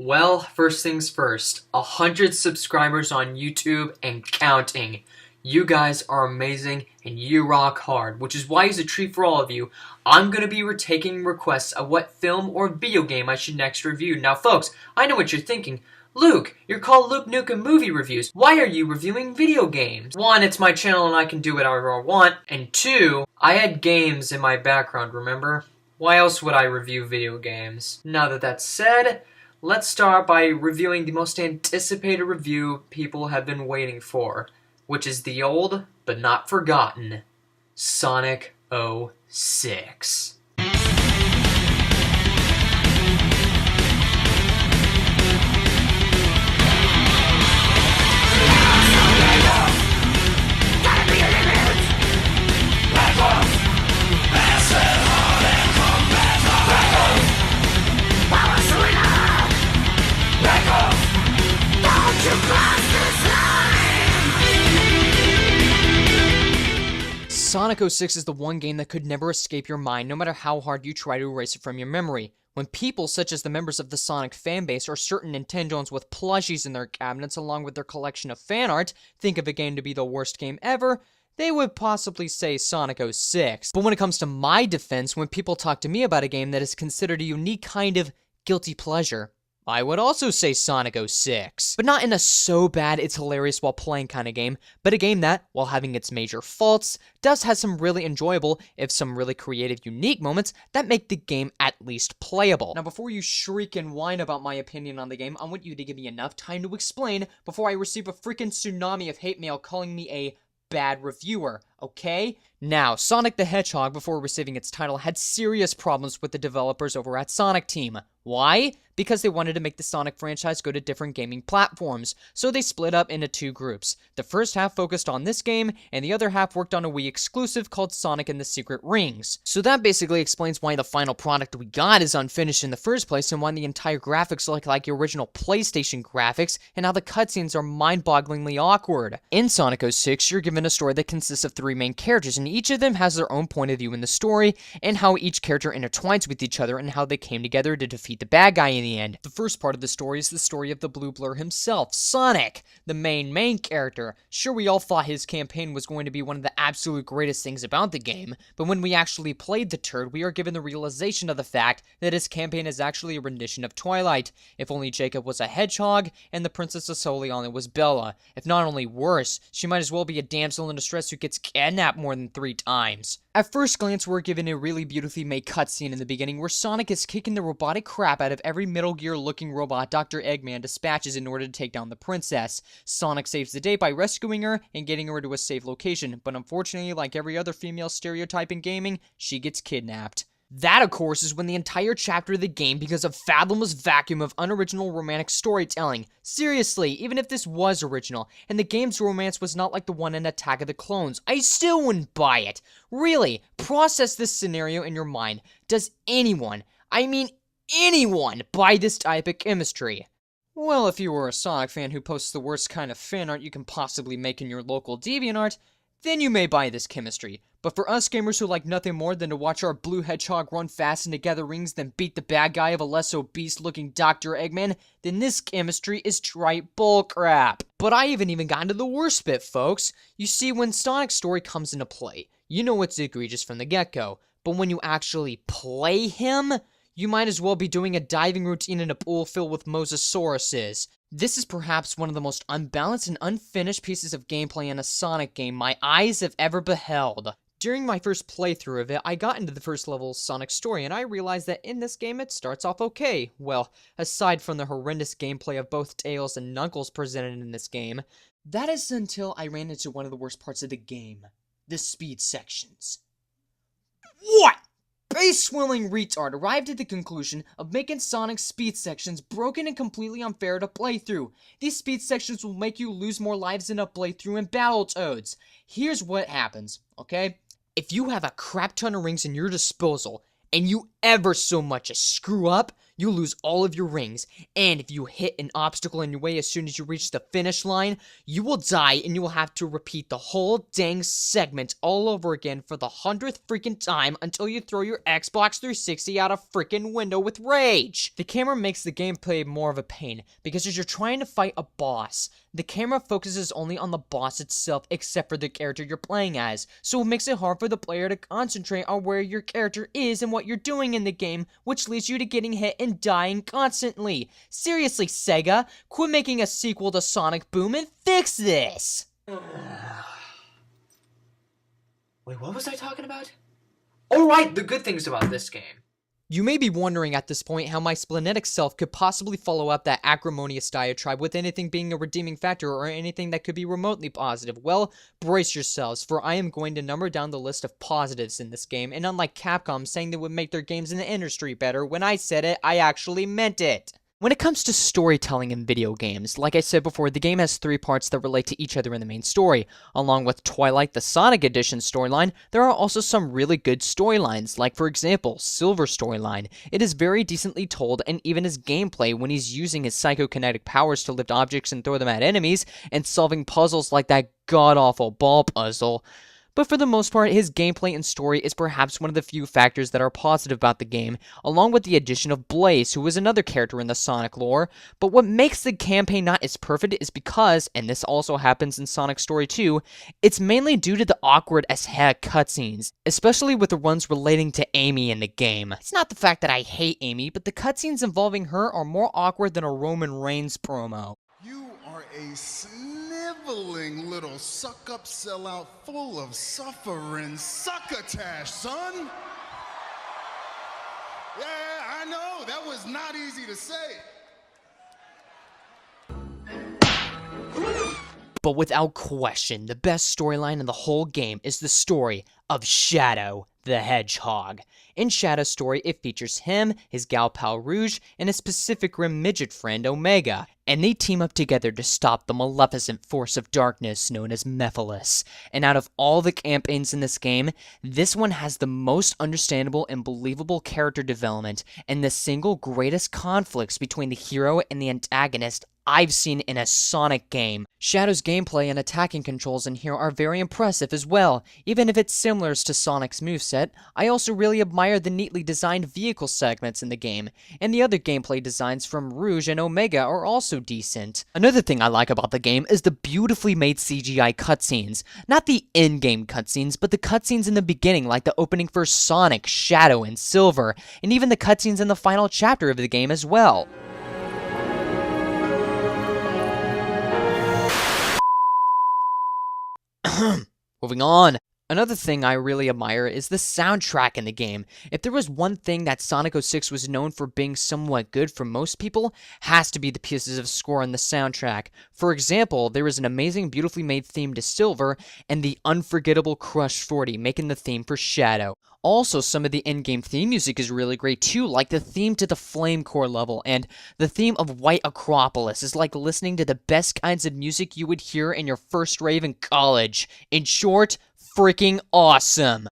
Well, first things first, 100 subscribers on YouTube and counting. You guys are amazing and you rock hard, which is why as a treat for all of you, I'm going to be taking requests of what film or video game I should next review. Now folks, I know what you're thinking. Luke, you're called Luke Nukem Movie Reviews. Why are you reviewing video games? One, it's my channel and I can do whatever I want. And two, I had games in my background, remember? Why else would I review video games? Now that that's said, let's start by reviewing the most anticipated review people have been waiting for, which is the old, but not forgotten, Sonic 06. Sonic 06 is the one game that could never escape your mind, no matter how hard you try to erase it from your memory. When people such as the members of the Sonic fanbase or certain Nintendoans with plushies in their cabinets along with their collection of fan art think of a game to be the worst game ever, they would possibly say Sonic 06. But when it comes to my defense, when people talk to me about a game that is considered a unique kind of guilty pleasure, I would also say Sonic 06. But not in a so bad it's hilarious while playing kind of game, but a game that, while having its major faults, does have some really enjoyable, if some really creative, unique moments that make the game at least playable. Now before you shriek and whine about my opinion on the game, I want you to give me enough time to explain before I receive a freaking tsunami of hate mail calling me a bad reviewer, okay? Now, Sonic the Hedgehog, before receiving its title, had serious problems with the developers over at Sonic Team. Why? Because they wanted to make the Sonic franchise go to different gaming platforms, so they split up into two groups. The first half focused on this game, and the other half worked on a Wii exclusive called Sonic and the Secret Rings. So that basically explains why the final product we got is unfinished in the first place, and why the entire graphics look like the original PlayStation graphics, and how the cutscenes are mind-bogglingly awkward. In Sonic 06, you're given a story that consists of three main characters, and each of them has their own point of view in the story, and how each character intertwines with each other, and how they came together to defeat the bad guy in the end. The first part of the story is the story of the Blue Blur himself, Sonic, the main character. Sure, we all thought his campaign was going to be one of the absolute greatest things about the game, but when we actually played the turd, we are given the realization of the fact that his campaign is actually a rendition of Twilight. If only Jacob was a hedgehog, and the Princess of Soleil was Bella. If not only worse, she might as well be a damsel in distress who gets kidnapped more than 3 times. At first glance, we're given a really beautifully made cutscene in the beginning where Sonic is kicking the robotic crap out of every Metal Gear-looking robot Dr. Eggman dispatches in order to take down the princess. Sonic saves the day by rescuing her and getting her to a safe location, but unfortunately, like every other female stereotype in gaming, she gets kidnapped. That, of course, is when the entire chapter of the game becomes a fathomless vacuum of unoriginal romantic storytelling. Seriously, even if this was original, and the game's romance was not like the one in Attack of the Clones, I still wouldn't buy it. Really, process this scenario in your mind. Does anyone, I mean anyone, buy this type of chemistry? Well, if you were a Sonic fan who posts the worst kind of fan art you can possibly make in your local DeviantArt, then you may buy this chemistry. But for us gamers who like nothing more than to watch our blue hedgehog run fast into gather rings then beat the bad guy of a less obese looking Dr. Eggman, then this chemistry is trite bullcrap. But I haven't even gotten to the worst bit, folks. You see, when Sonic's story comes into play, you know it's egregious from the get-go. But when you actually play him, you might as well be doing a diving routine in a pool filled with Mosasauruses. This is perhaps one of the most unbalanced and unfinished pieces of gameplay in a Sonic game my eyes have ever beheld. During my first playthrough of it, I got into the first level of Sonic's story, and I realized that in this game it starts off okay. Well, aside from the horrendous gameplay of both Tails and Knuckles presented in this game, that is until I ran into one of the worst parts of the game, the speed sections. What? Base-swilling retard arrived at the conclusion of making Sonic's speed sections broken and completely unfair to play through. These speed sections will make you lose more lives in a playthrough in Battletoads. Here's what happens, okay? If you have a crap ton of rings in your disposal, and you ever so much as screw up, you lose all of your rings, and if you hit an obstacle in your way as soon as you reach the finish line, you will die and you will have to repeat the whole dang segment all over again for the 100th freaking time until you throw your Xbox 360 out a freaking window with rage. The camera makes the gameplay more of a pain because as you're trying to fight a boss, the camera focuses only on the boss itself except for the character you're playing as, so it makes it hard for the player to concentrate on where your character is and what you're doing in the game, which leads you to getting hit and dying constantly. Seriously, Sega, quit making a sequel to Sonic Boom and fix this! Wait, what was I talking about? Alright, the good things about this game. You may be wondering at this point how my splenetic self could possibly follow up that acrimonious diatribe with anything being a redeeming factor or anything that could be remotely positive. Well, brace yourselves, for I am going to number down the list of positives in this game, and unlike Capcom saying they would make their games in the industry better, when I said it, I actually meant it. When it comes to storytelling in video games, like I said before, the game has 3 parts that relate to each other in the main story. Along with Twilight the Sonic Edition storyline, there are also some really good storylines, like for example, Silver's storyline. It is very decently told, and even his gameplay when he's using his psychokinetic powers to lift objects and throw them at enemies, and solving puzzles like that god-awful ball puzzle. But for the most part, his gameplay and story is perhaps one of the few factors that are positive about the game, along with the addition of Blaze, who is another character in the Sonic lore. But what makes the campaign not as perfect is because, and this also happens in Sonic Story 2, it's mainly due to the awkward as heck cutscenes, especially with the ones relating to Amy in the game. It's not the fact that I hate Amy, but the cutscenes involving her are more awkward than a Roman Reigns promo. You are a sniveling little suck-up sellout full of suffering succotash, son. Yeah, I know, that was not easy to say. But without question, the best storyline in the whole game is the story of Shadow the Hedgehog. In Shadow's story, it features him, his gal pal Rouge, and his Pacific Rim midget friend Omega, and they team up together to stop the maleficent force of darkness known as Mephiles. And out of all the campaigns in this game, this one has the most understandable and believable character development, and the single greatest conflicts between the hero and the antagonist I've seen in a Sonic game. Shadow's gameplay and attacking controls in here are very impressive as well. Even if it's similar to Sonic's moveset, I also really admire the neatly designed vehicle segments in the game, and the other gameplay designs from Rouge and Omega are also decent. Another thing I like about the game is the beautifully made CGI cutscenes. Not the in-game cutscenes, but the cutscenes in the beginning, like the opening for Sonic, Shadow, and Silver, and even the cutscenes in the final chapter of the game as well. Moving on. Another thing I really admire is the soundtrack in the game. If there was one thing that Sonic 06 was known for being somewhat good for most people, has to be the pieces of score on the soundtrack. For example, there is an amazing, beautifully made theme to Silver, and the unforgettable Crush 40 making the theme for Shadow. Also, some of the in-game theme music is really great too, like the theme to the Flame Core level, and the theme of White Acropolis is like listening to the best kinds of music you would hear in your first rave in college. In short, freaking awesome.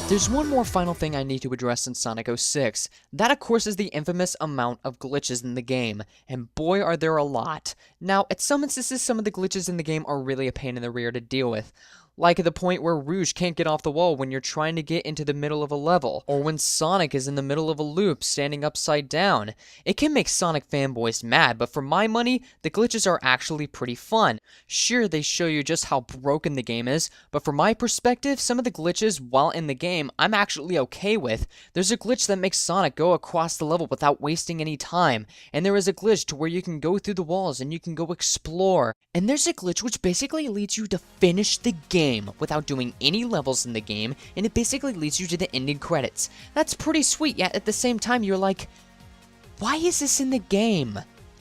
There's one more final thing I need to address in Sonic 06. That, of course, is the infamous amount of glitches in the game, and boy are there a lot. Now, at some instances, some of the glitches in the game are really a pain in the rear to deal with. Like the point where Rouge can't get off the wall when you're trying to get into the middle of a level, or when Sonic is in the middle of a loop standing upside down. It can make Sonic fanboys mad, but for my money, the glitches are actually pretty fun. Sure, they show you just how broken the game is, but from my perspective, some of the glitches while in the game, I'm actually okay with. There's a glitch that makes Sonic go across the level without wasting any time, and there is a glitch to where you can go through the walls and you can go explore. And there's a glitch which basically leads you to finish the game without doing any levels in the game, and it basically leads you to the ending credits. That's pretty sweet, yet at the same time you're like, why is this in the game?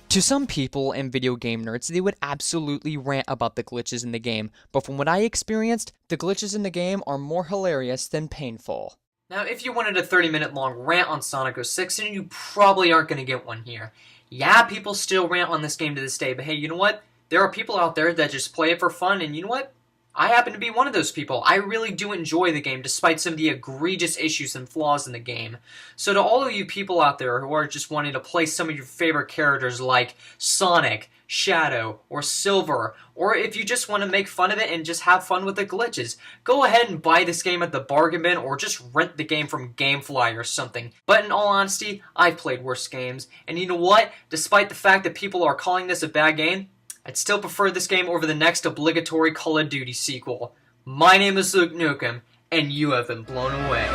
To some people and video game nerds, they would absolutely rant about the glitches in the game, but from what I experienced, the glitches in the game are more hilarious than painful. Now, if you wanted a 30-minute long rant on Sonic 06, then you probably aren't going to get one here. Yeah, people still rant on this game to this day, but hey, you know what? There are people out there that just play it for fun, and you know what? I happen to be one of those people. I really do enjoy the game, despite some of the egregious issues and flaws in the game. So to all of you people out there who are just wanting to play some of your favorite characters like Sonic, Shadow, or Silver, or if you just want to make fun of it and just have fun with the glitches, go ahead and buy this game at the bargain bin or just rent the game from Gamefly or something. But in all honesty, I've played worse games, and you know what? Despite the fact that people are calling this a bad game, I'd still prefer this game over the next obligatory Call of Duty sequel. My name is Luke Nukem, and you have been blown away.